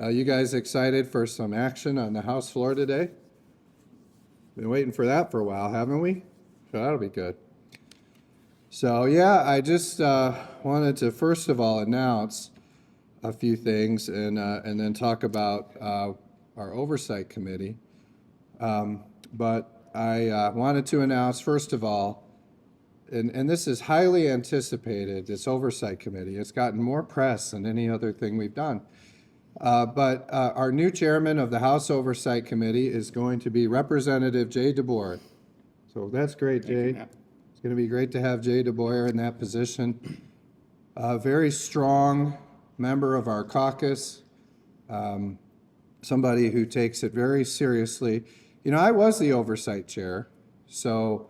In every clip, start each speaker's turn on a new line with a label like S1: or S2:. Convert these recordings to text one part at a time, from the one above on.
S1: You guys excited for some action on the House floor today? Been waiting for that for a while, haven't we? So that'll be good. So yeah, I just wanted to first of all announce a few things and then talk about our Oversight Committee. But I wanted to announce first of all, and this is highly anticipated, this Oversight Committee. It's gotten more press than any other thing we've done. But our new chairman of the House Oversight Committee is going to be Representative Jay DeBoer. So that's great, Jay. It's going to be great to have Jay DeBoer in that position. A very strong member of our caucus, somebody who takes it very seriously. You know, I was the oversight chair, so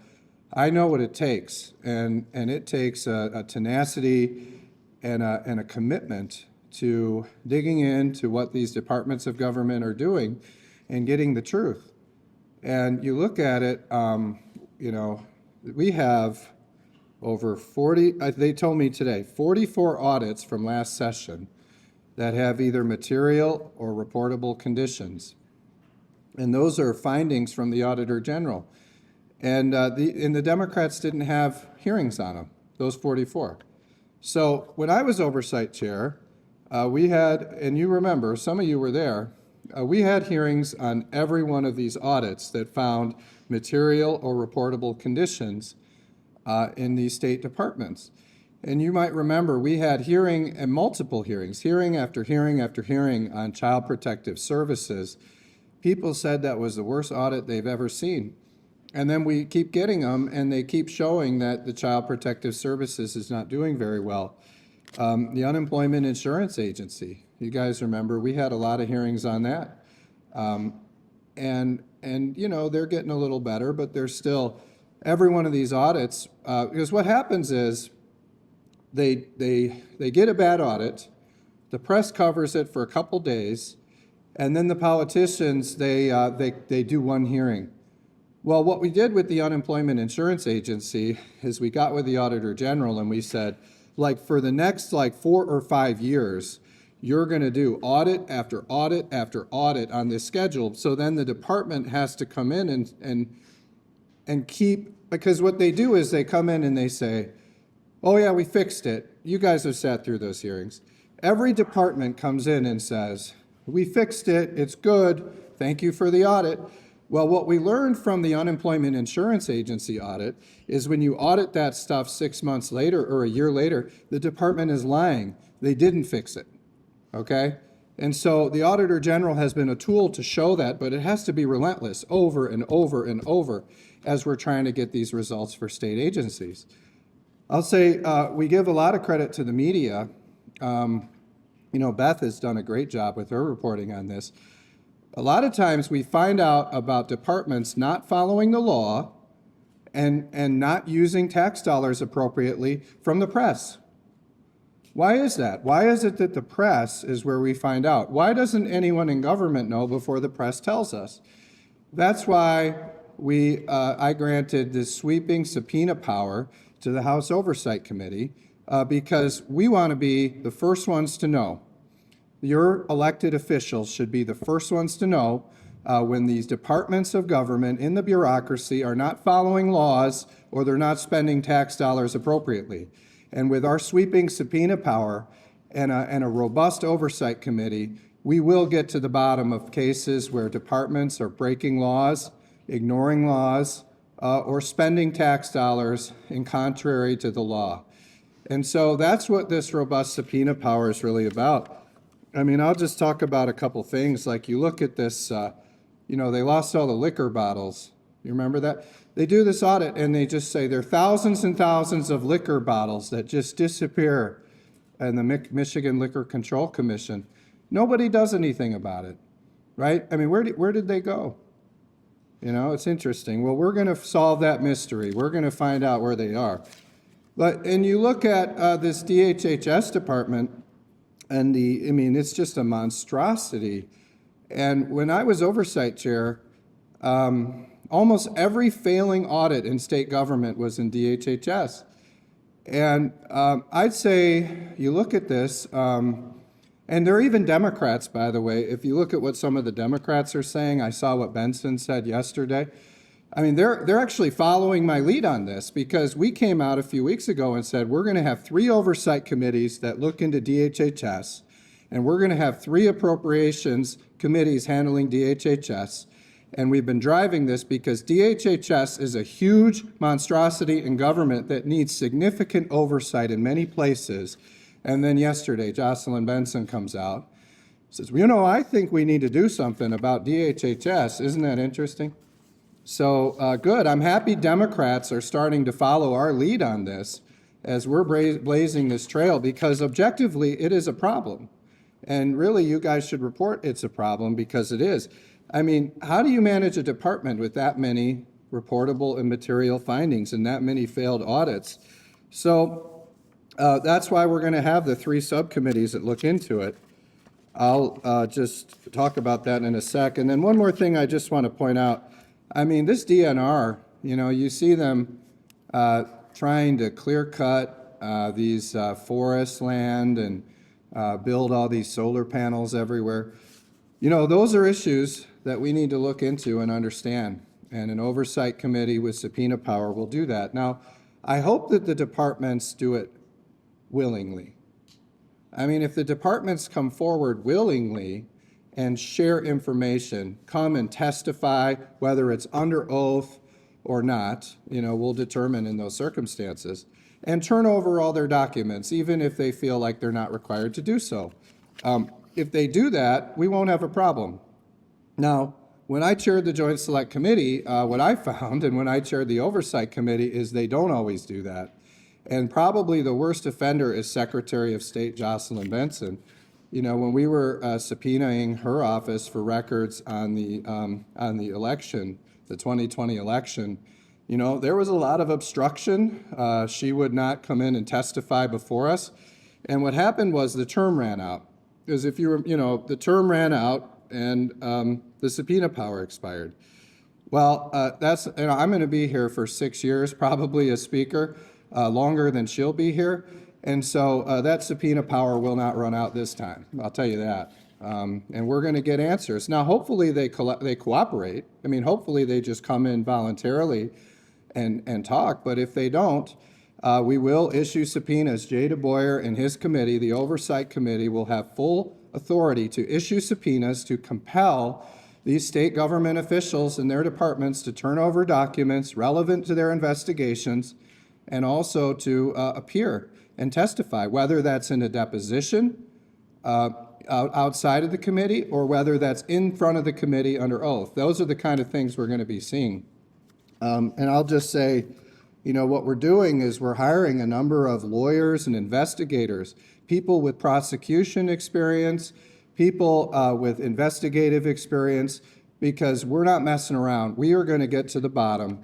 S1: I know what it takes, and it takes a tenacity and a commitment to digging into what these departments of government are doing and getting the truth. And you look at it, you know, we have over 40, they told me today, 44 audits from last session that have either material or reportable conditions. And those are findings from the Auditor General. And the Democrats didn't have hearings on them, those 44. So when I was oversight chair, we had, and you remember, some of you were there, we had hearings on every one of these audits that found material or reportable conditions in these state departments. And you might remember we had hearing and multiple hearings, hearing after hearing after hearing on child protective services. People said that was the worst audit they've ever seen. And then we keep getting them, and they keep showing that the Child Protective Services is not doing very well. The Unemployment Insurance Agency, you guys remember, we had a lot of hearings on that. And you know, they're getting a little better, but there's still, every one of these audits, because what happens is they get a bad audit, the press covers it for a couple days, and then the politicians, they do one hearing. Well, what we did with the Unemployment Insurance Agency is we got with the Auditor General and we said, like, for the next 4 or 5 years, you're going to do audit after audit after audit on this schedule. So then the department has to come in and keep, because what they do is they come in and they say, oh yeah, we fixed it. You guys have sat through those hearings. Every department comes in and says, we fixed it, it's good, thank you for the audit. Well, what we learned from the Unemployment Insurance Agency audit is when you audit that stuff 6 months later or a year later, the department is lying. They didn't fix it, okay? And so the Auditor General has been a tool to show that, but it has to be relentless over and over and over as we're trying to get these results for state agencies. I'll say we give a lot of credit to the media. You know, Beth has done a great job with her reporting on this. A lot of times we find out about departments not following the law and not using tax dollars appropriately from the press. Why is that? Why is it that the press is where we find out? Why doesn't anyone in government know before the press tells us? That's why I granted this sweeping subpoena power to the House Oversight Committee because we want to be the first ones to know. Your elected officials should be the first ones to know when these departments of government in the bureaucracy are not following laws or they're not spending tax dollars appropriately. And with our sweeping subpoena power and a robust oversight committee, we will get to the bottom of cases where departments are breaking laws, ignoring laws, or spending tax dollars in contrary to the law. And so that's what this robust subpoena power is really about. I mean, I'll just talk about a couple things. Like you look at this, you know, they lost all the liquor bottles. You remember that? They do this audit and they just say there are thousands and thousands of liquor bottles that just disappear in the Michigan Liquor Control Commission. Nobody does anything about it, right? I mean, where did they go? You know, it's interesting. Well, we're going to solve that mystery. We're going to find out where they are. And you look at this DHHS department, and I mean, it's just a monstrosity. And when I was oversight chair, almost every failing audit in state government was in DHHS. And I'd say, you look at this, And there are even Democrats, by the way. If you look at what some of the Democrats are saying, I saw what Benson said yesterday. I mean, they're actually following my lead on this, because we came out a few weeks ago and said we're going to have 3 oversight committees that look into DHHS, and we're going to have 3 appropriations committees handling DHHS. And we've been driving this because DHHS is a huge monstrosity in government that needs significant oversight in many places. And then yesterday, Jocelyn Benson comes out, says, well, you know, I think we need to do something about DHHS. Isn't that interesting? So good. I'm happy Democrats are starting to follow our lead on this as we're blazing this trail, because objectively it is a problem. And really, you guys should report it's a problem, because it is. I mean, how do you manage a department with that many reportable and material findings and that many failed audits? So that's why we're going to have the 3 subcommittees that look into it. I'll just talk about that in a sec. And then one more thing I just want to point out. I mean, this DNR, you know, you see them trying to clear cut these forest land and build all these solar panels everywhere. You know, those are issues that we need to look into and understand. And an oversight committee with subpoena power will do that. Now, I hope that the departments do it willingly. I mean, if the departments come forward willingly and share information, come and testify, whether it's under oath or not, you know, we'll determine in those circumstances, and turn over all their documents, even if they feel like they're not required to do so. If they do that, we won't have a problem. Now, when I chaired the Joint Select Committee, what I found, and when I chaired the Oversight Committee, is they don't always do that. And probably the worst offender is Secretary of State Jocelyn Benson. You know, when we were subpoenaing her office for records on the election, the 2020 election, you know, there was a lot of obstruction. She would not come in and testify before us. And what happened was the term ran out. Because if you were, you know, the term ran out and the subpoena power expired. Well, that's, you know, I'm going to be here for 6 years, probably as speaker, longer than she'll be here. And so that subpoena power will not run out this time. I'll tell you that. And we're going to get answers. Now, hopefully they cooperate. I mean, hopefully they just come in voluntarily and talk. But if they don't, we will issue subpoenas. Jay DeBoyer and his committee, the Oversight Committee, will have full authority to issue subpoenas to compel these state government officials and their departments to turn over documents relevant to their investigations, and also to appear and testify, whether that's in a deposition outside of the committee or whether that's in front of the committee under oath. Those are the kind of things we're going to be seeing. And I'll just say, you know, what we're doing is we're hiring a number of lawyers and investigators, people with prosecution experience, people with investigative experience, because we're not messing around. We are going to get to the bottom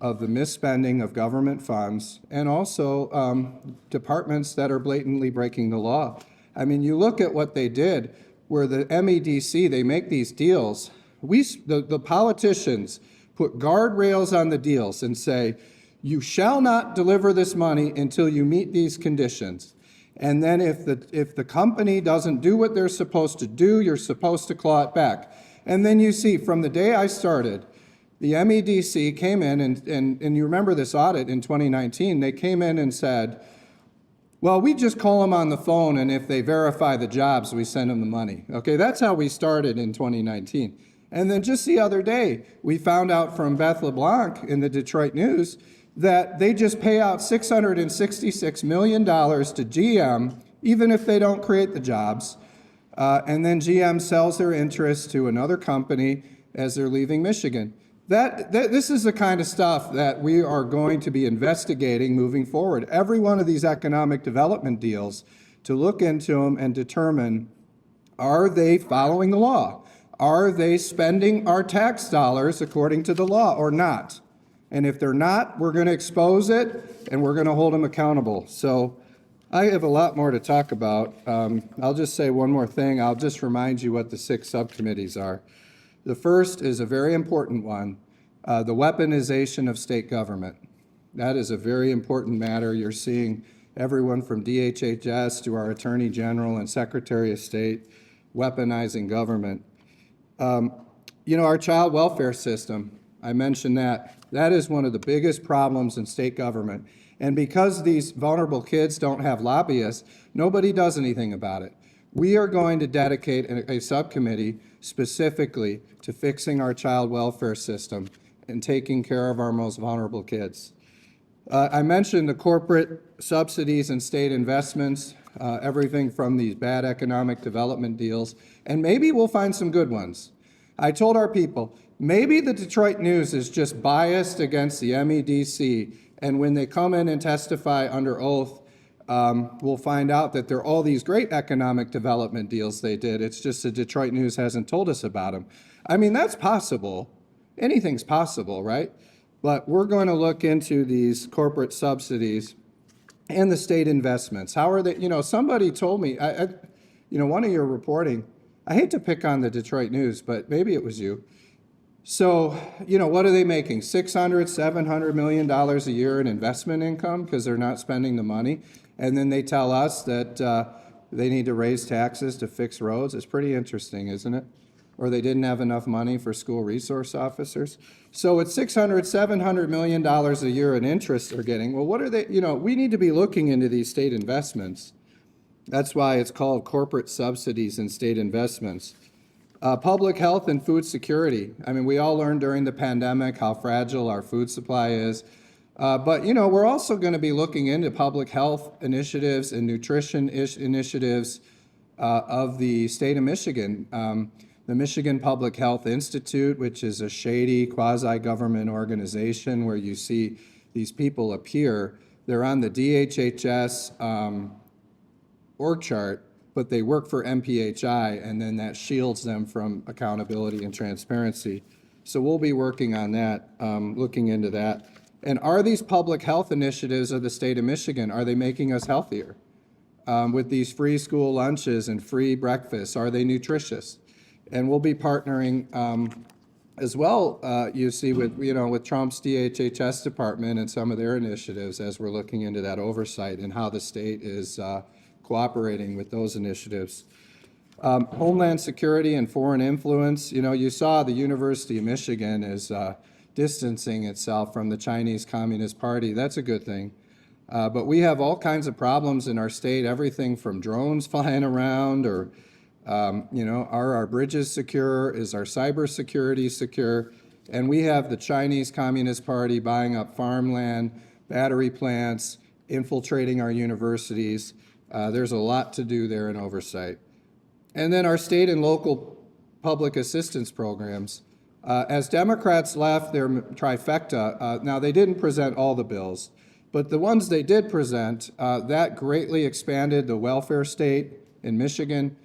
S1: of the misspending of government funds, and also departments that are blatantly breaking the law. I mean, you look at what they did, where the MEDC, they make these deals. The politicians put guardrails on the deals and say, you shall not deliver this money until you meet these conditions. And then if the company doesn't do what they're supposed to do, you're supposed to claw it back. And then you see, from the day I started, the MEDC came in, and you remember this audit in 2019, they came in and said, well, we just call them on the phone, and if they verify the jobs, we send them the money. Okay, that's how we started in 2019. And then just the other day, we found out from Beth LeBlanc in the Detroit News that they just pay out $666 million to GM, even if they don't create the jobs. And then GM sells their interest to another company as they're leaving Michigan. This is the kind of stuff that we are going to be investigating moving forward. Every one of these economic development deals, to look into them and determine, are they following the law? Are they spending our tax dollars according to the law or not? And if they're not, we're going to expose it and we're going to hold them accountable. So I have a lot more to talk about. I'll just say one more thing. I'll just remind you what the 6 subcommittees are. The first is a very important one, the weaponization of state government. That is a very important matter. You're seeing everyone from DHHS to our Attorney General and Secretary of State, weaponizing government. Our child welfare system, I mentioned that. That is one of the biggest problems in state government. And because these vulnerable kids don't have lobbyists, nobody does anything about it. We are going to dedicate a subcommittee specifically to fixing our child welfare system and taking care of our most vulnerable kids. I mentioned the corporate subsidies and state investments, everything from these bad economic development deals, and maybe we'll find some good ones. I told our people, maybe the Detroit News is just biased against the MEDC, and when they come in and testify under oath, we'll find out that there are all these great economic development deals they did. It's just the Detroit News hasn't told us about them. I mean, that's possible. Anything's possible, right? But we're going to look into these corporate subsidies and the state investments. How are they? Somebody told me, one of your reporting, I hate to pick on the Detroit News, but maybe it was you. So, what are they making? $600, $700 million a year in investment income because they're not spending the money. And then they tell us that they need to raise taxes to fix roads. It's pretty interesting, isn't it? Or they didn't have enough money for school resource officers. So it's $600, $700 million a year in interest they're getting. Well, what are they, we need to be looking into these state investments. That's why it's called corporate subsidies and state investments. Public health and food security. I mean, we all learned during the pandemic how fragile our food supply is. But we're also going to be looking into public health initiatives and nutrition initiatives of the state of Michigan. The Michigan Public Health Institute, which is a shady quasi-government organization where you see these people appear. They're on the DHHS org chart, but they work for MPHI, and then that shields them from accountability and transparency. So we'll be working on that, looking into that. And are these public health initiatives of the state of Michigan, are they making us healthier? With these free school lunches and free breakfasts, are they nutritious? And we'll be partnering as well, you see, with Trump's DHHS department and some of their initiatives as we're looking into that oversight and how the state is cooperating with those initiatives. Homeland security and foreign influence. You saw the University of Michigan is distancing itself from the Chinese Communist Party. That's a good thing. But we have all kinds of problems in our state, everything from drones flying around or are our bridges secure? Is our cybersecurity secure? And we have the Chinese Communist Party buying up farmland, battery plants, infiltrating our universities. There's a lot to do there in oversight. And then our state and local public assistance programs. As Democrats left their trifecta, now they didn't present all the bills, but the ones they did present, that greatly expanded the welfare state in Michigan.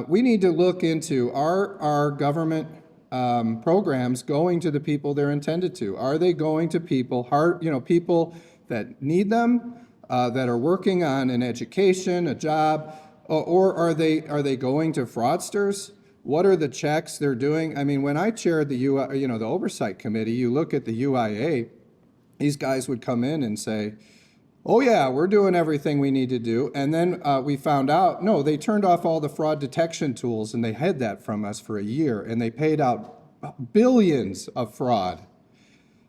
S1: We need to look into, are our government programs going to the people they're intended to? Are they going to people, people that need them, that are working on an education, a job, or are they going to fraudsters? What are the checks they're doing? I mean, when I chaired the the Oversight Committee, you look at the UIA, these guys would come in and say, oh yeah, we're doing everything we need to do. And then we found out, no, they turned off all the fraud detection tools and they hid that from us for a year and they paid out billions of fraud.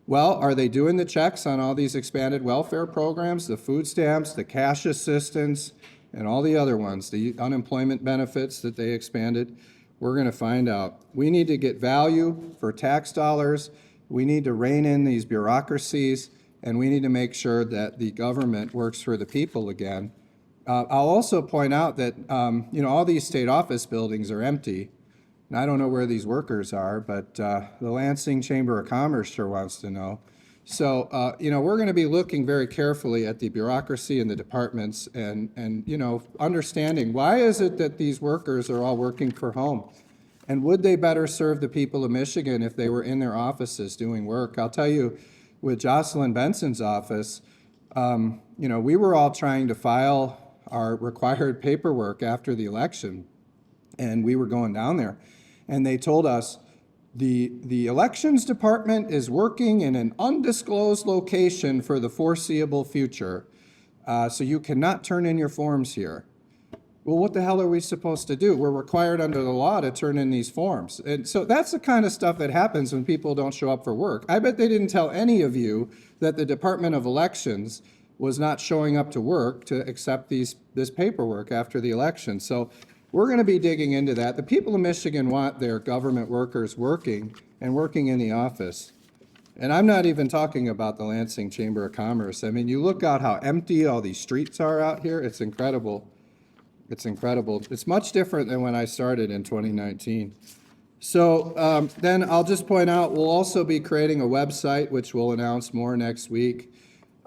S1: Well, are they doing the checks on all these expanded welfare programs, the food stamps, the cash assistance, and all the other ones, the unemployment benefits that they expanded? We're going to find out. We need to get value for tax dollars. We need to rein in these bureaucracies. And we need to make sure that the government works for the people again. I'll also point out that, all these state office buildings are empty. And I don't know where these workers are, but the Lansing Chamber of Commerce sure wants to know. So, we're going to be looking very carefully at the bureaucracy and the departments and understanding why is it that these workers are all working from home? And would they better serve the people of Michigan if they were in their offices doing work? I'll tell you, with Jocelyn Benson's office, we were all trying to file our required paperwork after the election, and we were going down there, and they told us the elections department is working in an undisclosed location for the foreseeable future. So you cannot turn in your forms here. Well, what the hell are we supposed to do? We're required under the law to turn in these forms. And so that's the kind of stuff that happens when people don't show up for work. I bet they didn't tell any of you that the Department of Elections was not showing up to work to accept this paperwork after the election. So we're going to be digging into that. The people of Michigan want their government workers working and working in the office. And I'm not even talking about the Lansing Chamber of Commerce. I mean, you look out how empty all these streets are out here. It's incredible. It's incredible. It's much different than when I started in 2019. So then I'll just point out, we'll also be creating a website, which we'll announce more next week.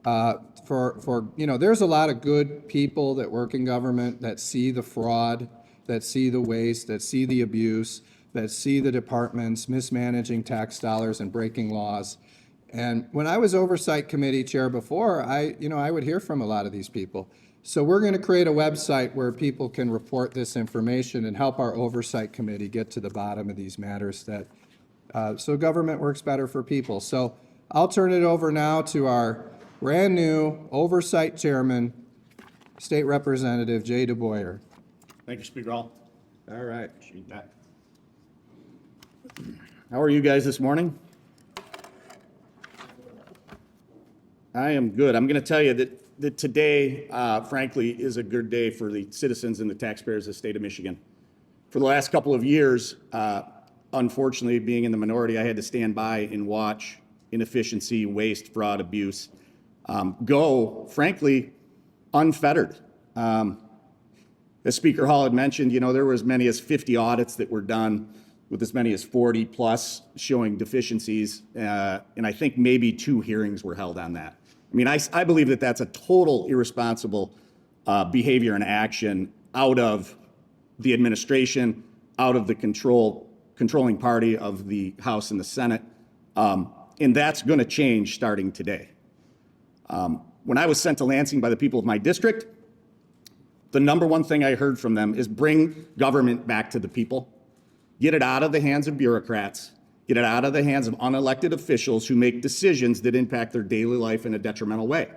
S1: There's a lot of good people that work in government that see the fraud, that see the waste, that see the abuse, that see the departments mismanaging tax dollars and breaking laws. And when I was Oversight Committee chair before, I would hear from a lot of these people. So we're going to create a website where people can report this information and help our Oversight Committee get to the bottom of these matters so government works better for people. So I'll turn it over now to our brand new Oversight Chairman, State Representative Jay DeBoyer.
S2: Thank you, Speaker Hall.
S1: All right.
S2: Appreciate that. How are you guys this morning? I am good. I'm going to tell you that today, frankly, is a good day for the citizens and the taxpayers of the state of Michigan. For the last couple of years, unfortunately, being in the minority, I had to stand by and watch inefficiency, waste, fraud, abuse go, frankly, unfettered. As Speaker Hall had mentioned, there were as many as 50 audits that were done, with as many as 40 plus showing deficiencies, and I think maybe 2 hearings were held on that. I mean, I believe that that's a total irresponsible behavior and action out of the administration, out of the controlling party of the House and the Senate, and that's going to change starting today. When I was sent to Lansing by the people of my district, the number one thing I heard from them is bring government back to the people. Get it out of the hands of bureaucrats. Get it out of the hands of unelected officials who make decisions that impact their daily life in a detrimental way.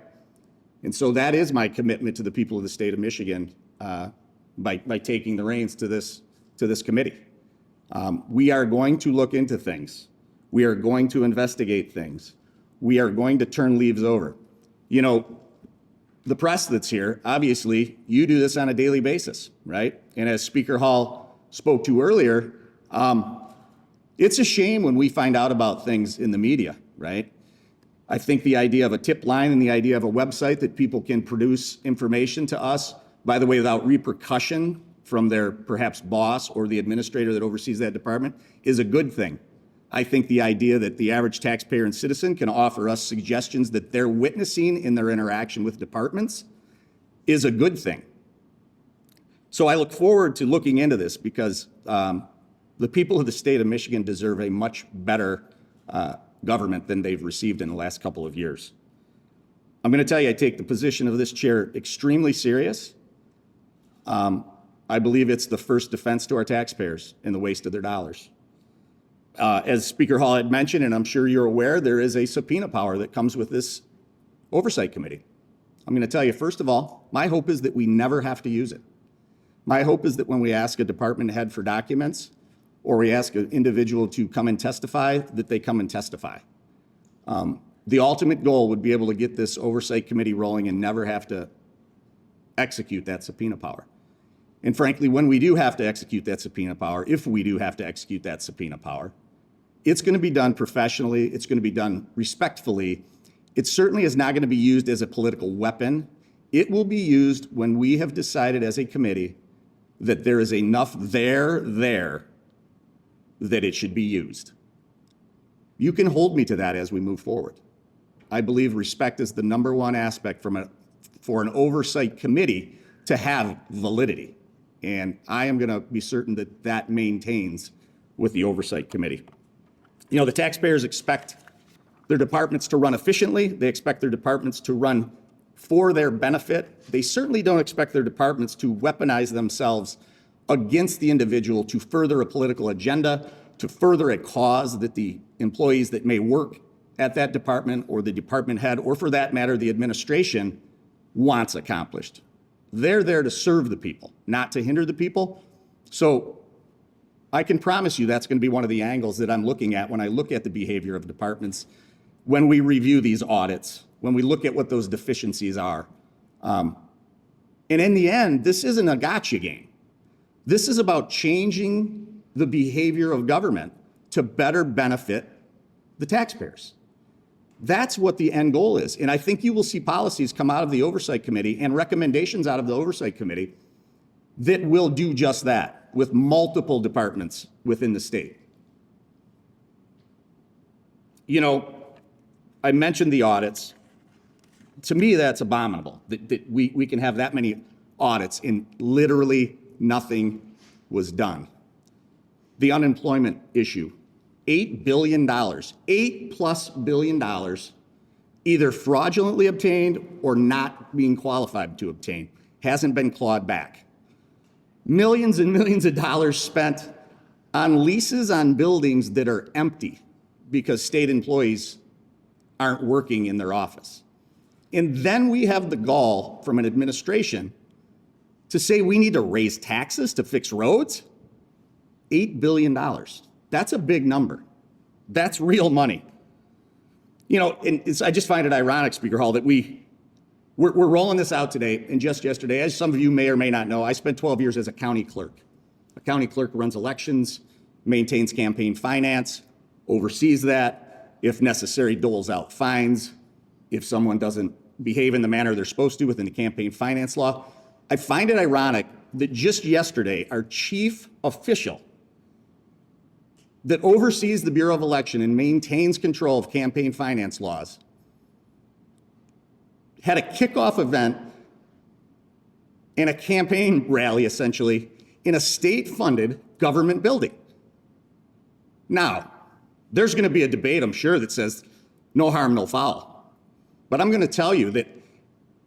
S2: And so that is my commitment to the people of the state of Michigan by taking the reins to this committee. We are going to look into things. We are going to investigate things. We are going to turn leaves over. The press that's here, obviously, you do this on a daily basis, right? And as Speaker Hall spoke to earlier, it's a shame when we find out about things in the media, right? I think the idea of a tip line and the idea of a website that people can produce information to us, by the way, without repercussion from their perhaps boss or the administrator that oversees that department, is a good thing. I think the idea that the average taxpayer and citizen can offer us suggestions that they're witnessing in their interaction with departments is a good thing. So I look forward to looking into this because the people of the state of Michigan deserve a much better government than they've received in the last couple of years. I'm going to tell you, I take the position of this chair extremely serious. I believe it's the first defense to our taxpayers in the waste of their dollars. As Speaker Hall had mentioned, and I'm sure you're aware, there is a subpoena power that comes with this Oversight Committee. I'm going to tell you, first of all, my hope is that we never have to use it. My hope is that when we ask a department head for documents, or we ask an individual to come and testify, that they come and testify. The ultimate goal would be able to get this Oversight Committee rolling and never have to execute that subpoena power. And frankly, when we do have to execute that subpoena power, if we do have to execute that subpoena power, it's going to be done professionally. It's going to be done respectfully. It certainly is not going to be used as a political weapon. It will be used when we have decided as a committee that there is enough there that it should be used. You can hold me to that as we move forward. I believe respect is the number one aspect for an oversight committee to have validity. And I am going to be certain that that maintains with the Oversight Committee. The taxpayers expect their departments to run efficiently. They expect their departments to run for their benefit. They certainly don't expect their departments to weaponize themselves against the individual to further a political agenda, to further a cause that the employees that may work at that department or the department head, or for that matter, the administration, wants accomplished. They're there to serve the people, not to hinder the people. So I can promise you that's going to be one of the angles that I'm looking at when I look at the behavior of departments, when we review these audits, when we look at what those deficiencies are. And in the end, this isn't a gotcha game. This is about changing the behavior of government to better benefit the taxpayers. That's what the end goal is. And I think you will see policies come out of the Oversight Committee and recommendations out of the Oversight Committee that will do just that with multiple departments within the state. You know, I mentioned the audits. To me, that's abominable that we can have that many audits and literally nothing was done. The unemployment issue, $8 billion, $8+ billion, either fraudulently obtained or not being qualified to obtain, hasn't been clawed back. Millions and millions of dollars spent on leases on buildings that are empty because state employees aren't working in their office. And then we have the gall from an administration to say we need to raise taxes to fix roads. $8 billion. That's a big number. That's real money. You know, and I just find it ironic, Speaker Hall, that we're rolling this out today. And just yesterday, as some of you may or may not know, I spent 12 years as a county clerk. A county clerk runs elections, maintains campaign finance, oversees that, if necessary, doles out fines if someone doesn't behave in the manner they're supposed to within the campaign finance law. I find it ironic that just yesterday, our chief official that oversees the Bureau of Election and maintains control of campaign finance laws had a kickoff event and a campaign rally, essentially, in a state-funded government building. Now, there's going to be a debate, I'm sure, that says no harm, no foul. But I'm going to tell you that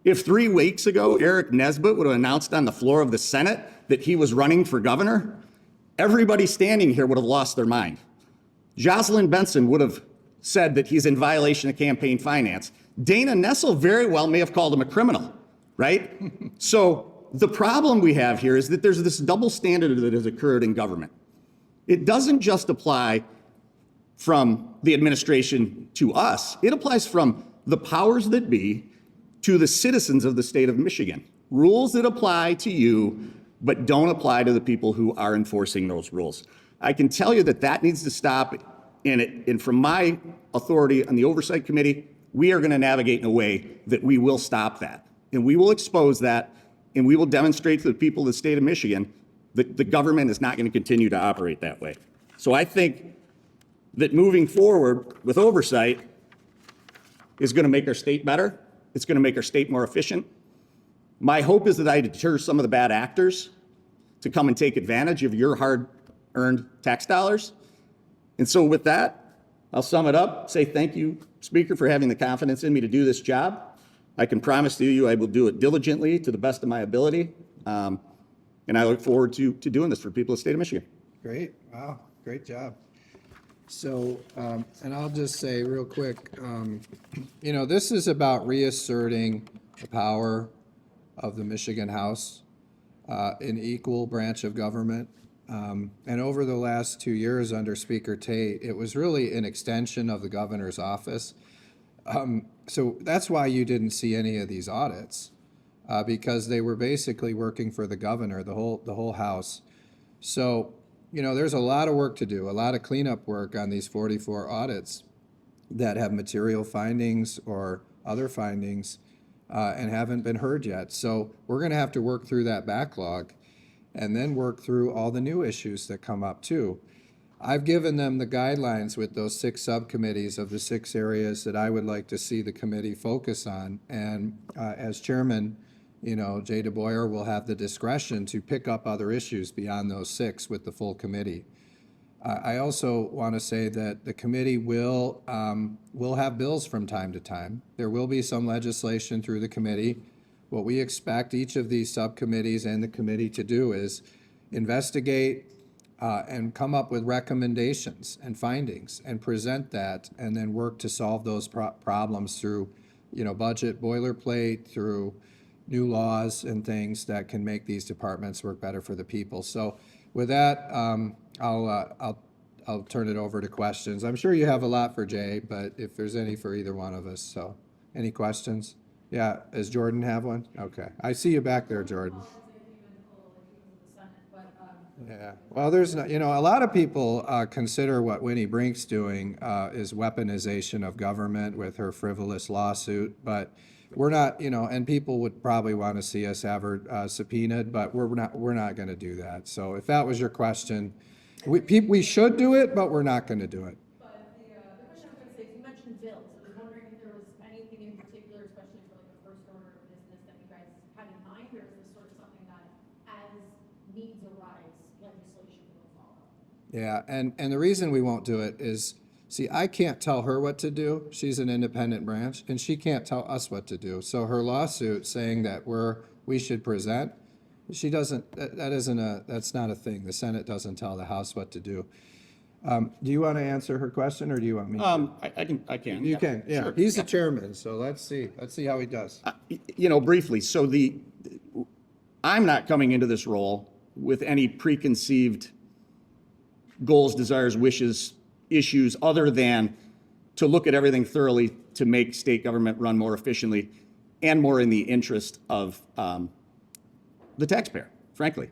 S2: if 3 weeks ago Eric Nesbitt would have announced on the floor of the Senate that he was running for governor, everybody standing here would have lost their mind. Jocelyn Benson would have said that he's in violation of campaign finance. Dana Nessel very well may have called him a criminal, right? So the problem we have here is that there's this double standard that has occurred in government. It doesn't just apply from the administration to us. It applies from the powers that be to the citizens of the state of Michigan. Rules that apply to you, but don't apply to the people who are enforcing those rules. I can tell you that that needs to stop. And from my authority on the Oversight Committee, we are going to navigate in a way that we will stop that. And we will expose that, and we will demonstrate to the people of the state of Michigan that the government is not going to continue to operate that way. So I think that moving forward with oversight is going to make our state better. It's going to make our state more efficient. My hope is that I deter some of the bad actors to come and take advantage of your hard-earned tax dollars. And so with that, I'll sum it up, say thank you, Speaker, for having the confidence in me to do this job. I can promise to you I will do it diligently to the best of my ability. And I look forward to doing this for people of the state of Michigan.
S1: Great. Wow. Great job. So, and I'll just say real quick, you know, this is about reasserting the power of the Michigan House, an equal branch of government. And over the last 2 years under Speaker Tate, it was really an extension of the governor's office. So that's why you didn't see any of these audits, because they were basically working for the governor, the whole House. So, you know, there's a lot of work to do, a lot of cleanup work on these 44 audits that have material findings or other findings and haven't been heard yet. So we're going to have to work through that backlog and then work through all the new issues that come up too. I've given them the guidelines with those 6 subcommittees of the 6 areas that I would like to see the committee focus on. And as chairman, you know, Jay DeBoyer will have the discretion to pick up other issues beyond those 6 with the full committee. I also want to say that the committee will have bills from time to time. There will be some legislation through the committee. What we expect each of these subcommittees and the committee to do is investigate and come up with recommendations and findings and present that, and then work to solve those problems through, you know, budget boilerplate, through new laws and things that can make these departments work better for the people. So with that, I'll turn it over to questions. I'm sure you have a lot for Jay, but if there's any for either one of us, so any questions? Yeah, does Jordan have one? Okay, I see you back there, Jordan. Yeah, well, there's not, a lot of people consider what Winnie Brink's doing is weaponization of government with her frivolous lawsuit, but we're not, and people would probably want to see us have her subpoenaed, but we're not going to do that. So if that was your question, we should do it, but we're not going to do it.
S3: But the question I was going to say is you mentioned bills. I was wondering if there was anything in particular, especially for like the first order of business that you guys had in mind, or is this sort of something that as needs arise, legislation will follow?
S1: Yeah, and the reason we won't do it is, see, I can't tell her what to do. She's an independent branch, and she can't tell us what to do. So her lawsuit saying that we should present, she doesn't, that's not a thing. The Senate doesn't tell the House what to do. Do you want to answer her question, or do you want me to?
S2: I can.
S1: You can, yeah.
S2: Sure.
S1: He's the chairman, so let's see how he does.
S2: Briefly, so I'm not coming into this role with any preconceived goals, desires, wishes, issues, other than to look at everything thoroughly to make state government run more efficiently and more in the interest of the taxpayer, frankly.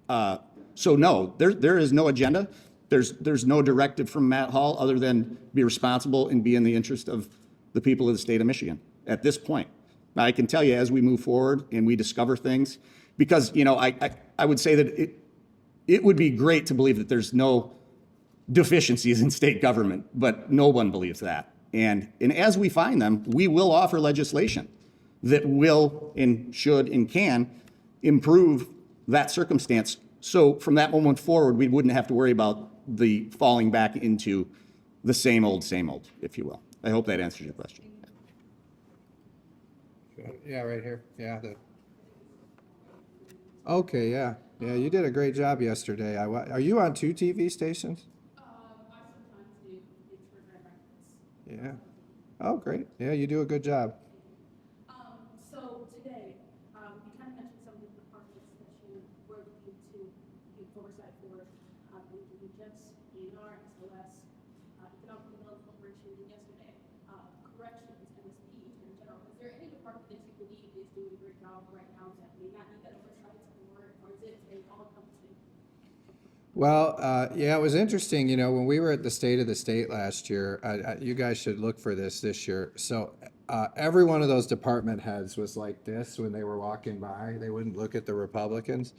S2: So no, there is no agenda. There's no directive from Matt Hall other than be responsible and be in the interest of the people of the state of Michigan at this point. Now, I can tell you as we move forward and we discover things, because, I would say that it would be great to believe that there's no deficiencies in state government, but no one believes that. And as we find them, we will offer legislation that will and should and can improve that circumstance. So from that moment forward, we wouldn't have to worry about the falling back into the same old, if you will. I hope that answers your question.
S1: Yeah, right here. Yeah. Okay, yeah. Yeah, you did a great job yesterday. Are you on 2 TV stations?
S3: I sometimes do. It's for Grand Rapids.
S1: Yeah. Oh, great. Yeah, you do a good job.
S3: So today, you kind of mentioned some of the departments that you were looking to give oversight for, DHS, ENR, SOS, Economic Development Corporation, and yesterday, corrections, MSP, in general. Is there any department that you believe is doing a great job right now that may not need that oversight, or is it an all-encompassing?
S1: Well, yeah, it was interesting. When we were at the State of the State last year, you guys should look for this year. So every one of those department heads was like this when they were walking by. They wouldn't look at the Republicans.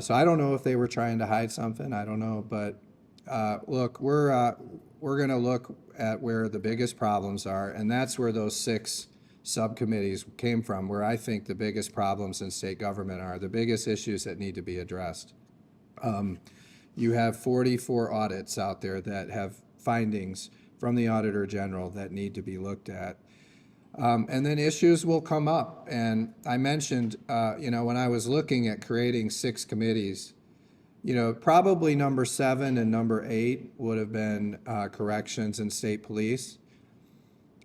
S1: So I don't know if they were trying to hide something. I don't know. But look, we're going to look at where the biggest problems are, and that's where those 6 subcommittees came from, where I think the biggest problems in state government are, the biggest issues that need to be addressed. You have 44 audits out there that have findings from the Auditor General that need to be looked at. And then issues will come up. And I mentioned, when I was looking at creating 6 committees, probably number 7 and number 8 would have been corrections and state police.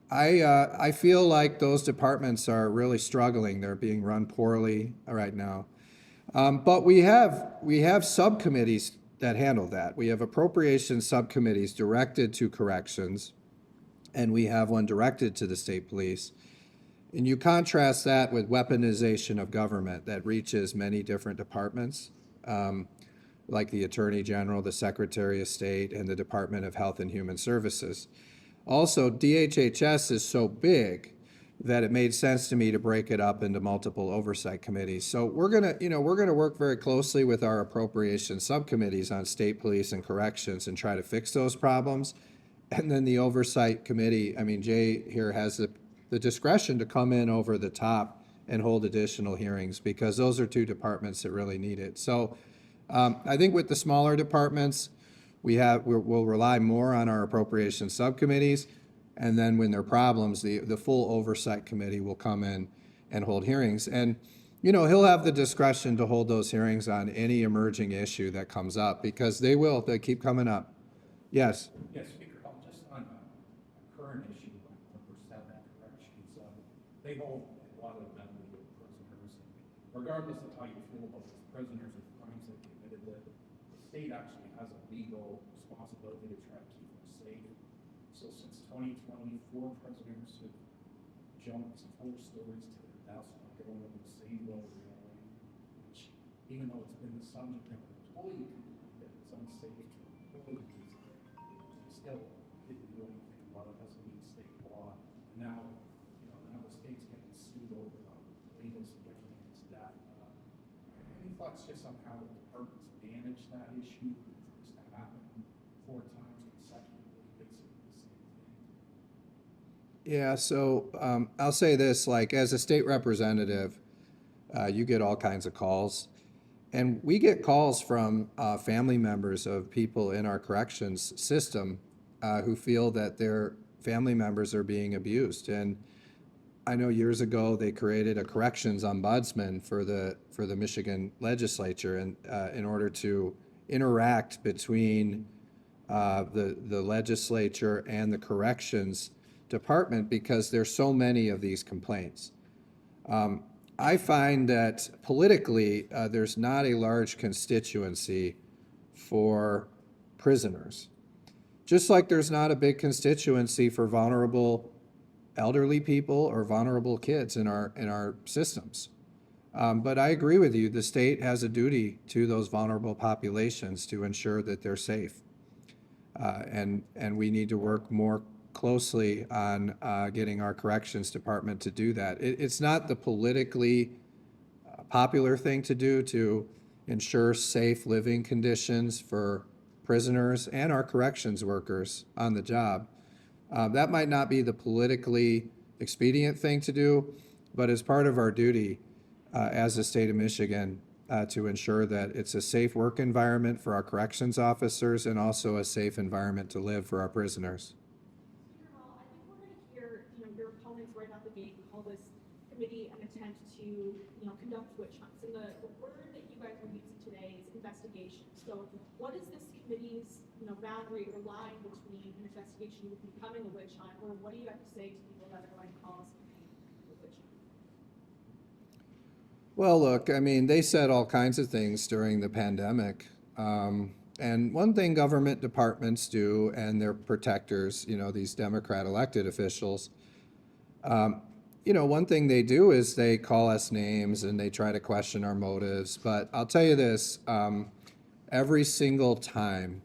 S1: I feel like those departments are really struggling. They're being run poorly right now. But we have subcommittees that handle that. We have appropriations subcommittees directed to corrections, and we have one directed to the state police. And you contrast that with weaponization of government that reaches many different departments, like the Attorney General, the Secretary of State, and the Department of Health and Human Services. Also, DHHS is so big that it made sense to me to break it up into multiple oversight committees. So we're gonna work very closely with our appropriation subcommittees on state police and corrections and try to fix those problems. And then the oversight committee, Jay here has the discretion to come in over the top and hold additional hearings, because those are 2 departments that really need it. So I think with the smaller departments, we'll rely more on our appropriation subcommittees. And then when there are problems, the full oversight committee will come in and hold hearings. And, he'll have the discretion to hold those hearings on any emerging issue that comes up, because they keep coming up. Yes?
S4: Yes, Speaker, just on a current issue, number 7, corrections, they hold a lot of them with regardless of how you feel about those prisoners and crimes they've committed, the state actually has a legal responsibility to try to keep them safe. So since 2020, 4 prisoners have jumped 4 stories to their deaths by going over the same low railing, which, even though it's been the subject of an employee complaint that it's unsafe to employees, they still didn't do anything about it as a meet state law. And now, now the state's getting sued over legal significance its death. Any thoughts just on how the department's managed that issue? It's happened 4 times consecutively, basically the same thing.
S1: Yeah, so I'll say this, like as a state representative, you get all kinds of calls. And we get calls from family members of people in our corrections system who feel that their family members are being abused. And I know years ago they created a corrections ombudsman for the Michigan legislature, and in order to interact between the legislature and the corrections department, because there's so many of these complaints. I find that politically there's not a large constituency for prisoners, just like there's not a big constituency for vulnerable elderly people or vulnerable kids in our systems. But I agree with you, the state has a duty to those vulnerable populations to ensure that they're safe. And we need to work more closely on getting our corrections department to do that. It's not the politically popular thing to do to ensure safe living conditions for prisoners and our corrections workers on the job. That might not be the politically expedient thing to do, but as part of our duty as the state of Michigan to ensure that it's a safe work environment for our corrections officers and also a safe environment to live for our prisoners.
S3: Speaker Hall, I think we're going to hear, your opponents right out the gate call this committee an attempt to, conduct witch hunts. And the word that you guys are using today is investigation. So what is this committee's, boundary or line between an investigation becoming a witch hunt, or what do you have to say to people that are going to call this committee a witch hunt?
S1: Well, look, I mean, they said all kinds of things during the pandemic. And one thing government departments do, and their protectors, these Democrat elected officials, one thing they do is they call us names and they try to question our motives. But I'll tell you this, every single time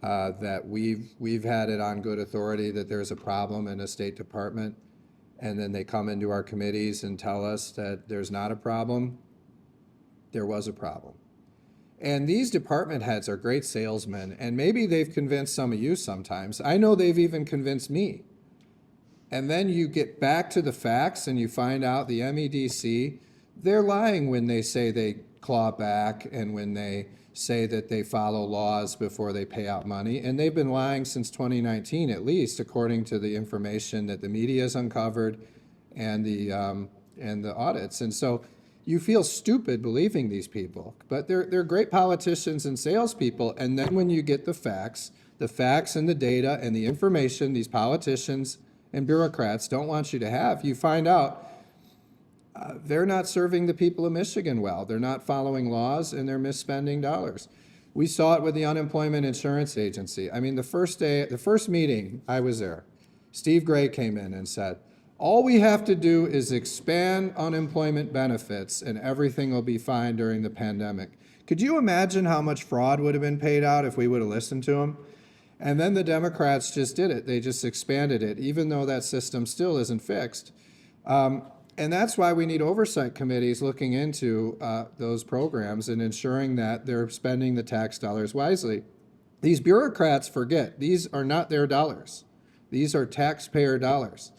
S1: that we've had it on good authority that there's a problem in a State Department, and then they come into our committees and tell us that there's not a problem, there was a problem. And these department heads are great salesmen, and maybe they've convinced some of you sometimes. I know they've even convinced me. And then you get back to the facts and you find out the MEDC, they're lying when they say they claw back and when they say that they follow laws before they pay out money. And they've been lying since 2019, at least, according to the information that the media has uncovered and the audits. And so you feel stupid believing these people, but they're great politicians and salespeople. And then when you get the facts and the data and the information these politicians and bureaucrats don't want you to have, you find out they're not serving the people of Michigan well. They're not following laws, and they're misspending dollars. We saw it with the Unemployment Insurance Agency. I mean, the first meeting I was there, Steve Gray came in and said, all we have to do is expand unemployment benefits and everything will be fine during the pandemic. Could you imagine how much fraud would have been paid out if we would have listened to him? And then the Democrats just did it. They just expanded it, even though that system still isn't fixed. And that's why we need oversight committees looking into those programs and ensuring that they're spending the tax dollars wisely. These bureaucrats forget, these are not their dollars. These are taxpayer dollars.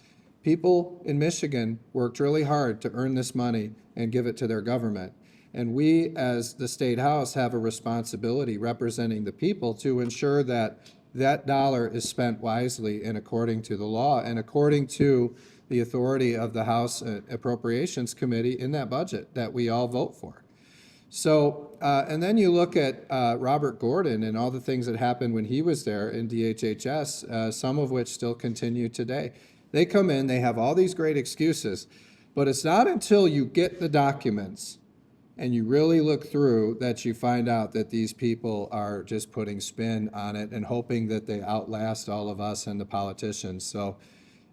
S1: People in Michigan worked really hard to earn this money and give it to their government. And we, as the State House, have a responsibility representing the people to ensure that that dollar is spent wisely and according to the law and according to the authority of the House Appropriations Committee in that budget that we all vote for. So, and then you look at Robert Gordon and all the things that happened when he was there in DHHS, some of which still continue today. They come in, they have all these great excuses, but it's not until you get the documents and you really look through, that you find out that these people are just putting spin on it and hoping that they outlast all of us and the politicians. So,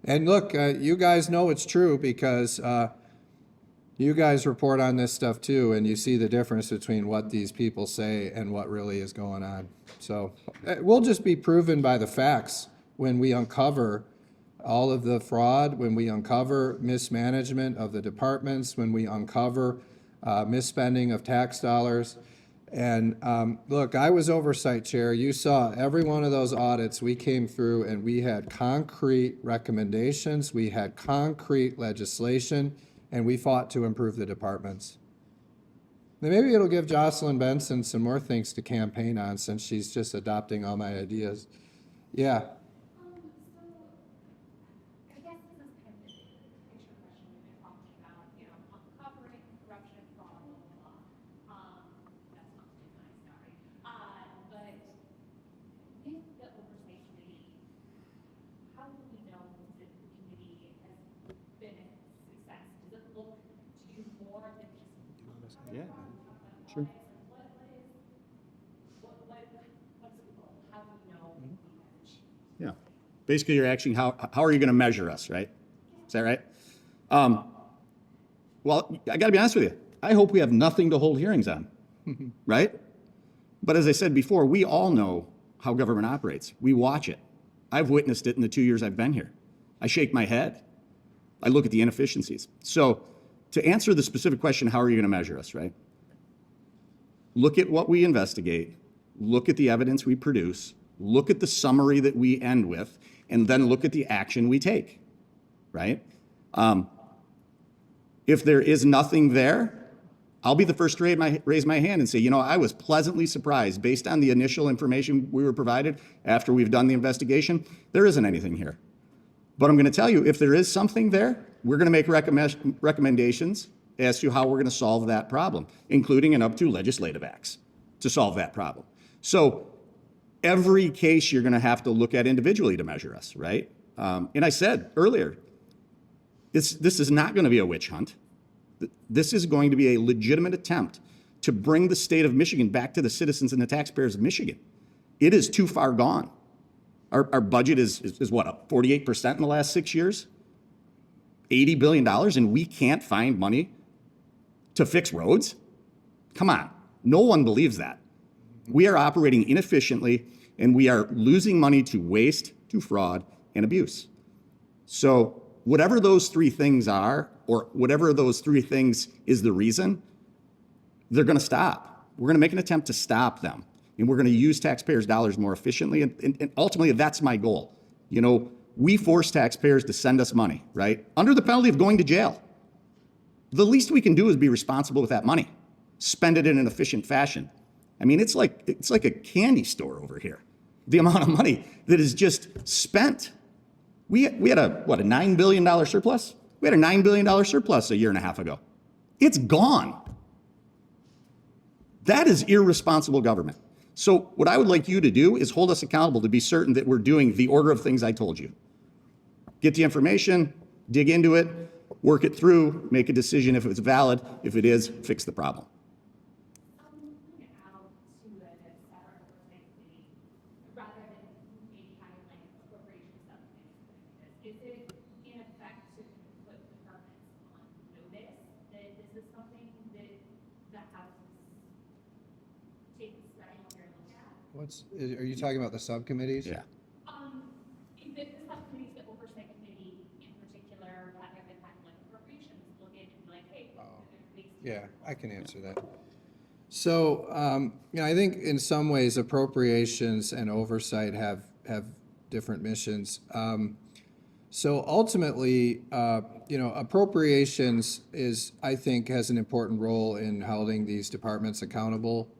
S1: and look, you guys know it's true because you guys report on this stuff too, and you see the difference between what these people say and what really is going on. So we'll just be proven by the facts when we uncover all of the fraud, when we uncover mismanagement of the departments, when we uncover misspending of tax dollars. And look, I was oversight chair. You saw every one of those audits we came through, and we had concrete recommendations, we had concrete legislation, and we fought to improve the departments. And maybe it'll give Jocelyn Benson some more things to campaign on, since she's just adopting all my ideas. Yeah.
S5: I guess this is kind of the picture question we've been talking about, uncovering corruption, fraud, blah, blah, blah. That's not too nice, sorry. But with the oversight committee, how do we know that the committee has been a success? Does it look to do more than just
S2: Yeah,
S5: sure. What's the goal? How do we know we have achieved?
S2: Yeah. Basically, you're asking how are you going to measure us, right? Is that right? Well, I got to be honest with you. I hope we have nothing to hold hearings on, right? But as I said before, we all know how government operates. We watch it. I've witnessed it in the 2 years I've been here. I shake my head. I look at the inefficiencies. So to answer the specific question, how are you going to measure us, right? Look at what we investigate, look at the evidence we produce, look at the summary that we end with, and then look at the action we take, right? If there is nothing there, I'll be the first to raise my hand and say, I was pleasantly surprised based on the initial information we were provided after we've done the investigation. There isn't anything here. But I'm going to tell you, if there is something there, we're going to make recommendations as to how we're going to solve that problem, including and up to legislative acts to solve that problem. So every case you're going to have to look at individually to measure us, right? And I said earlier, this is not going to be a witch hunt. This is going to be a legitimate attempt to bring the state of Michigan back to the citizens and the taxpayers of Michigan. It is too far gone. Our budget is what, up 48% in the last 6 years? $80 billion, and we can't find money to fix roads? Come on, no one believes that. We are operating inefficiently, and we are losing money to waste, to fraud, and abuse. So whatever those three things are, or whatever those three things is the reason, they're going to stop. We're going to make an attempt to stop them, and we're going to use taxpayers' dollars more efficiently, and ultimately that's my goal. We force taxpayers to send us money, right? Under the penalty of going to jail. The least we can do is be responsible with that money. Spend it in an efficient fashion. I mean, it's like a candy store over here. The amount of money that is just spent. We had a $9 billion surplus? We had a $9 billion surplus a year and a half ago. It's gone. That is irresponsible government. So what I would like you to do is hold us accountable to be certain that we're doing the order of things I told you. Get the information, dig into it, work it through, make a decision if it's valid. If it is, fix the problem.
S5: Moving out to a separate oversight committee, rather than maybe having like appropriations subcommittees, is it in effect to put departments on notice that this is something that the House is taking special care to look at?
S1: Are you talking about the subcommittees?
S2: Yeah.
S5: The subcommittees, the oversight committee in particular, rather than having like appropriations, look at and be like, hey,
S1: Yeah, I can answer that. So, I think in some ways appropriations and oversight have different missions. So ultimately, appropriations I think, has an important role in holding these departments accountable.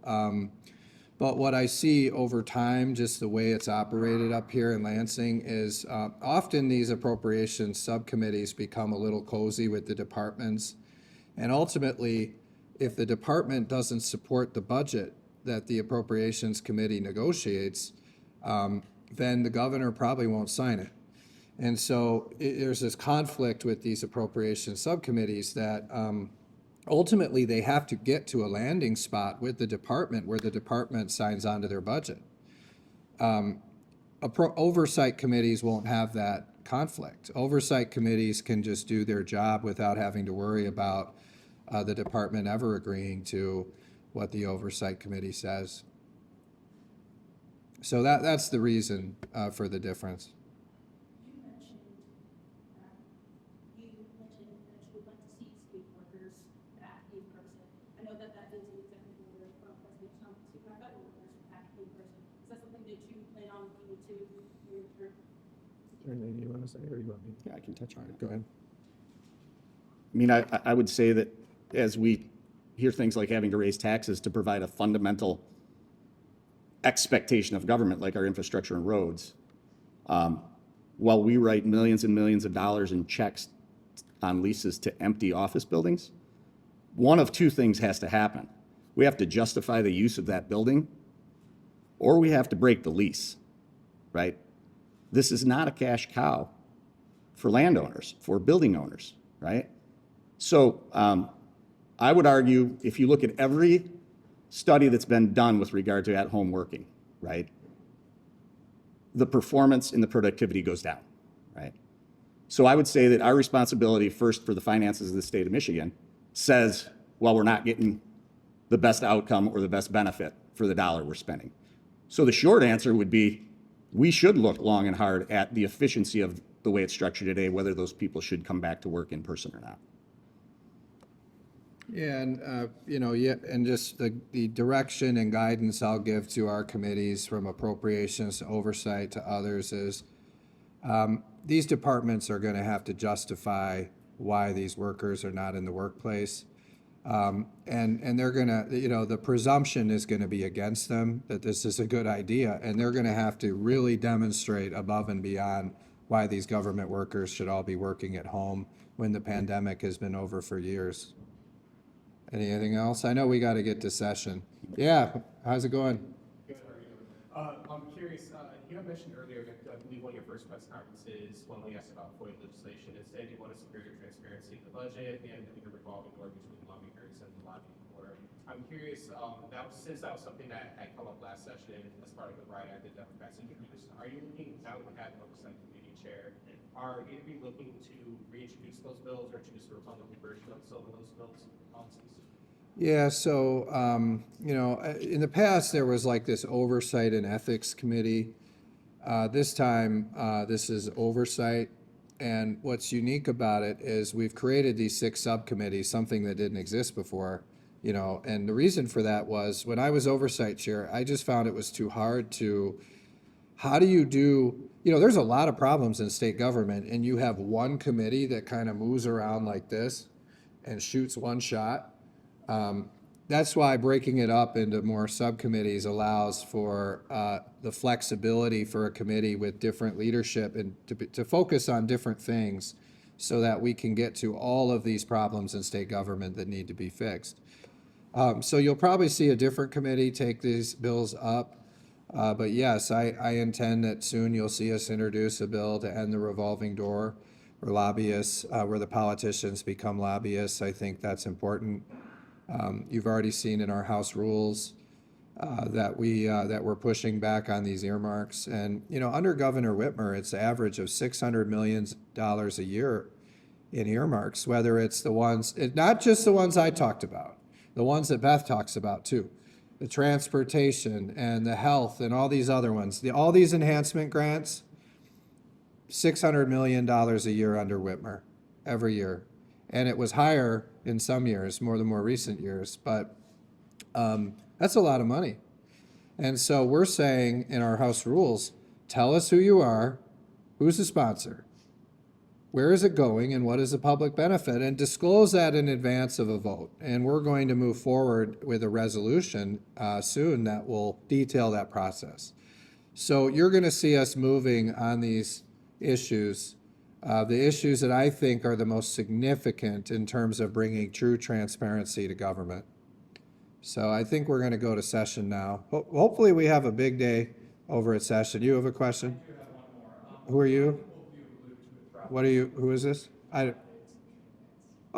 S1: But what I see over time, just the way it's operated up here in Lansing, is often these appropriations subcommittees become a little cozy with the departments. And ultimately, if the department doesn't support the budget that the appropriations committee negotiates, then the governor probably won't sign it. And so there's this conflict with these appropriations subcommittees that ultimately they have to get to a landing spot with the department where the department signs on to their budget. Oversight committees won't have that conflict. Oversight committees can just do their job without having to worry about the department ever agreeing to what the oversight committee says. So that's the reason for the difference.
S3: You mentioned that you would like to see state workers back in person. I know that is an executive order from President Trump to have federal workers back in person. Is that something that you plan on looking into your term?
S1: Anything you want to say, or you want me?
S2: Yeah, I can touch on it.
S1: Go ahead.
S2: I mean, I would say that as we hear things like having to raise taxes to provide a fundamental expectation of government, like our infrastructure and roads, while we write millions and millions of dollars in checks on leases to empty office buildings, one of two things has to happen. We have to justify the use of that building, or we have to break the lease, right? This is not a cash cow for landowners, for building owners, right? So I would argue, if you look at every study that's been done with regard to at-home working, right, the performance and the productivity goes down, right? So I would say that our responsibility first for the finances of the state of Michigan says, well, we're not getting the best outcome or the best benefit for the dollar we're spending. So the short answer would be, we should look long and hard at the efficiency of the way it's structured today, whether those people should come back to work in person or not.
S1: Yeah, and, and just the direction and guidance I'll give to our committees, from appropriations to oversight to others, is these departments are going to have to justify why these workers are not in the workplace. And they're going to, the presumption is going to be against them that this is a good idea, and they're going to have to really demonstrate above and beyond why these government workers should all be working at home when the pandemic has been over for years. Anything else? I know we got to get to session. Yeah, how's it going?
S4: Good, how are you doing? I'm curious, you had mentioned earlier, I believe one of your first press conferences, when we asked about FOIA legislation, it said you want to secure transparency in the budget and the revolving door between lawmakers and the lobbying board. I'm curious, since that was something that had come up last session as part of the Riot Act that Democrats introduced, are you looking, now that we have an oversight committee chair, are you looking to reintroduce those bills or choose a Republican version of some of those bills policies?
S1: Yeah, so, in the past, there was like this Oversight and Ethics Committee. This time, this is Oversight. And what's unique about it is we've created these 6 subcommittees, something that didn't exist before, and the reason for that was when I was Oversight Chair, I just found it was too hard to, how do you do, there's a lot of problems in state government, and you have one committee that kind of moves around like this and shoots one shot. That's why breaking it up into more subcommittees allows for the flexibility for a committee with different leadership and to focus on different things so that we can get to all of these problems in state government that need to be fixed. So you'll probably see a different committee take these bills up. But yes, I intend that soon you'll see us introduce a bill to end the revolving door where lobbyists, where the politicians become lobbyists. I think that's important. You've already seen in our House rules that we're pushing back on these earmarks. And, under Governor Whitmer, it's an average of $600 million a year in earmarks, whether it's the ones, not just the ones I talked about, the ones that Beth talks about too, the transportation and the health and all these other ones, all these enhancement grants, $600 million a year under Whitmer every year. And it was higher in some years, more than more recent years, but that's a lot of money. And so we're saying in our House rules, tell us who you are, who's the sponsor, where is it going, and what is the public benefit, and disclose that in advance of a vote. And we're going to move forward with a resolution soon that will detail that process. So you're going to see us moving on these issues. The issues that I think are the most significant in terms of bringing true transparency to government. So I think we're going to go to session now. Hopefully we have a big day over at session. You have a question?
S4: I do have one more.
S1: Who are you?
S4: Both of you alluded to it throughout.
S1: What are you? Who is this?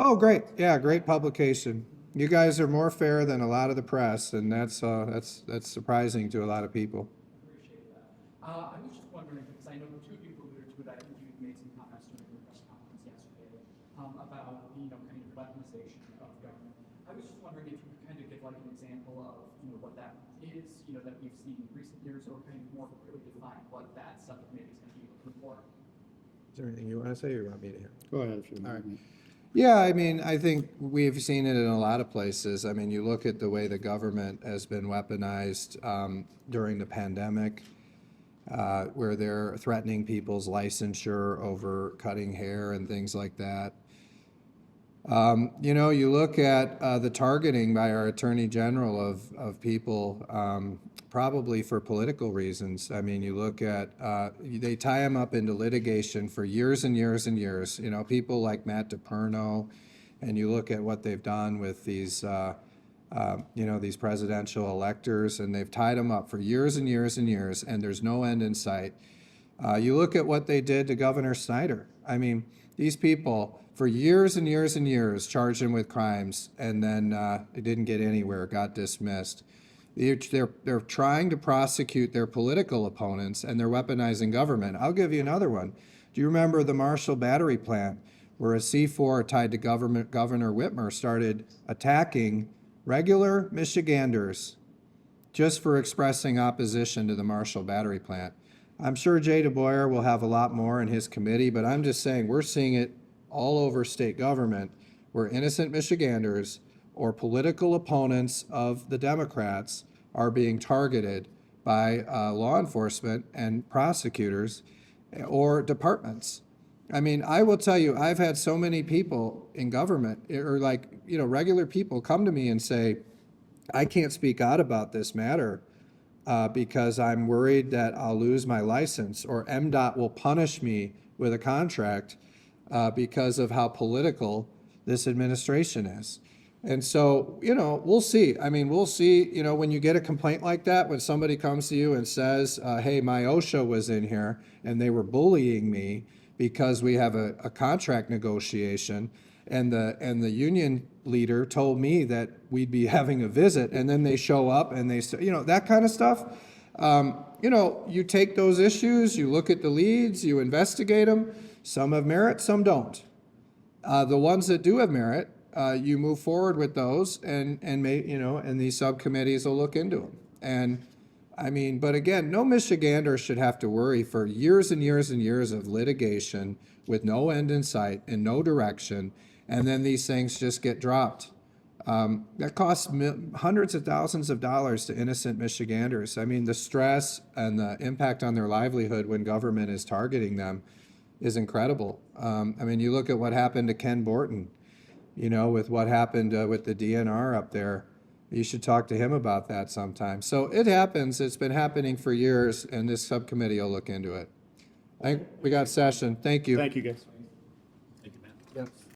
S1: Oh, great. Yeah, great publication. You guys are more fair than a lot of the press, and that's surprising to a lot of people.
S6: Appreciate that. I was just wondering, because I know the two of you alluded to it, I think you made some comments during your press conference yesterday, about, kind of weaponization of government. I was just wondering if you could kind of give like an example of, what that is, that we've seen in recent years, or kind of more clearly define what that subcommittee is going to be looking for.
S1: Is there anything you want to say, or you want me to hear?
S2: Go ahead. If you
S1: All right. Yeah, I mean, I think we've seen it in a lot of places. I mean, you look at the way the government has been weaponized during the pandemic, where they're threatening people's licensure over cutting hair and things like that. You look at the targeting by our Attorney General of people, probably for political reasons. I mean, you look at, they tie them up into litigation for years and years and years. People like Matt DePerno, and you look at what they've done with these, these presidential electors, and they've tied them up for years and years and years, and there's no end in sight. You look at what they did to Governor Snyder. I mean, these people, for years and years and years, charged him with crimes, and then it didn't get anywhere, got dismissed. They're trying to prosecute their political opponents, and they're weaponizing government. I'll give you another one. Do you remember the Marshall Battery plant, where a C4 tied to Governor Whitmer started attacking regular Michiganders just for expressing opposition to the Marshall Battery plant? I'm sure Jay DeBoyer will have a lot more in his committee, but I'm just saying we're seeing it all over state government, where innocent Michiganders or political opponents of the Democrats are being targeted by law enforcement and prosecutors or departments. I mean, I will tell you, I've had so many people in government, or regular people, come to me and say, I can't speak out about this matter because I'm worried that I'll lose my license, or MDOT will punish me with a contract because of how political this administration is. And so, we'll see. I mean, we'll see, when you get a complaint like that, when somebody comes to you and says, hey, my OSHA was in here and they were bullying me because we have a contract negotiation, and the union leader told me that we'd be having a visit, and then they show up and they say, that kind of stuff. You take those issues, you look at the leads, you investigate them. Some have merit, some don't. The ones that do have merit, you move forward with those, and these subcommittees will look into them. And I mean, but again, no Michigander should have to worry for years and years and years of litigation with no end in sight and no direction, and then these things just get dropped. That costs hundreds of thousands of dollars to innocent Michiganders. I mean, the stress and the impact on their livelihood when government is targeting them is incredible. I mean, you look at what happened to Ken Borton, with what happened with the DNR up there. You should talk to him about that sometime. So it happens. It's been happening for years, and this subcommittee will look into it. I think we got session. Thank you.
S2: Thank you, guys.
S1: Yep.